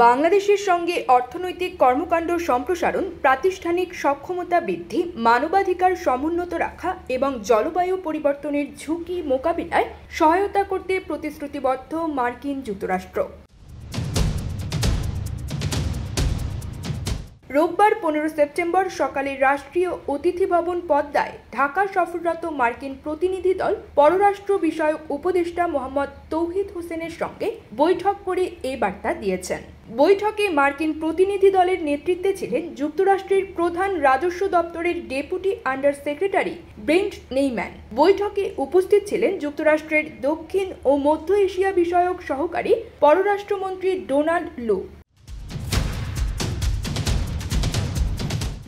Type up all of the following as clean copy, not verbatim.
বাংলাদেশের সঙ্গে অর্থনৈতিক কর্মকাণ্ড সম্প্রসারণ, প্রাতিষ্ঠানিক সক্ষমতা বৃদ্ধি, মানবাধিকার সমুন্নত রাখা এবং জলবায়ু পরিবর্তনের ঝুঁকি মোকাবিলায় সহায়তা করতে প্রতিশ্রুতিবদ্ধ মার্কিন যুক্তরাষ্ট্র। রোববার 15 সেপ্টেম্বর সকালে রাষ্ট্রীয় অতিথি ভবন পদ্মায় ঢাকা সফররত মার্কিন প্রতিনিধি দল পররাষ্ট্র বিষয়ক উপদেষ্টা মোহাম্মদ তৌহিদ হোসেনের সঙ্গে বৈঠক করে এই বার্তা দিয়েছেন। বৈঠকে মার্কিন প্রতিনিধি দলের নেতৃত্বে ছিলেন যুক্তরাষ্ট্রের প্রধান রাজস্ব দপ্তরের ডেপুটি আন্ডার সেক্রেটারি ব্রেন্ট নেইম্যান। বৈঠকে উপস্থিত ছিলেন যুক্তরাষ্ট্রের দক্ষিণ ও মধ্য এশিয়া বিষয়ক সহকারী পররাষ্ট্রমন্ত্রী ডোনাল্ড লু।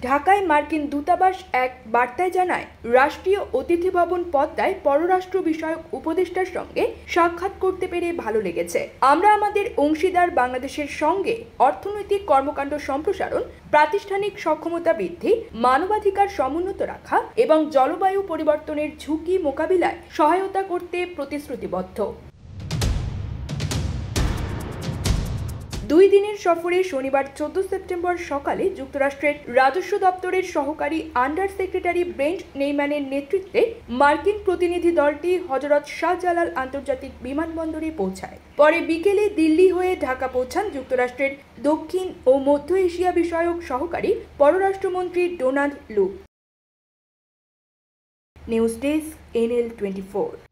ঢাকায় মার্কিন দূতাবাস এক বার্তায় জানায়, রাষ্ট্রীয় অতিথি ভবন পদ্মায় পররাষ্ট্র বিষয়ক উপদেষ্টার সঙ্গে সাক্ষাৎ করতে পেরে ভালো লেগেছে। আমরা আমাদের অংশীদার বাংলাদেশের সঙ্গে অর্থনৈতিক কর্মকাণ্ড সম্প্রসারণ, প্রাতিষ্ঠানিক সক্ষমতা বৃদ্ধি, মানবাধিকার সমুন্নত রাখা এবং জলবায়ু পরিবর্তনের ঝুঁকি মোকাবিলায় সহায়তা করতে প্রতিশ্রুতিবদ্ধ। 2 দিনের সফরে শনিবার 14 সেপ্টেম্বর সকালে যুক্তরাষ্ট্রের রাজস্ব দপ্তরের সহকারী আন্ডার সেক্রেটারি ব্রেন্ট নেইম্যানের নেতৃত্বে মার্কিন প্রতিনিধি দলটি হযরত শাহজালাল আন্তর্জাতিক বিমানবন্দরে পৌঁছায়। পরে বিকেলে দিল্লি হয়ে ঢাকা পৌঁছান যুক্তরাষ্ট্রের দক্ষিণ ও মধ্য এশিয়া বিষয়ক সহকারী পররাষ্ট্রমন্ত্রী ডোনাল্ড লু। News desk NL24।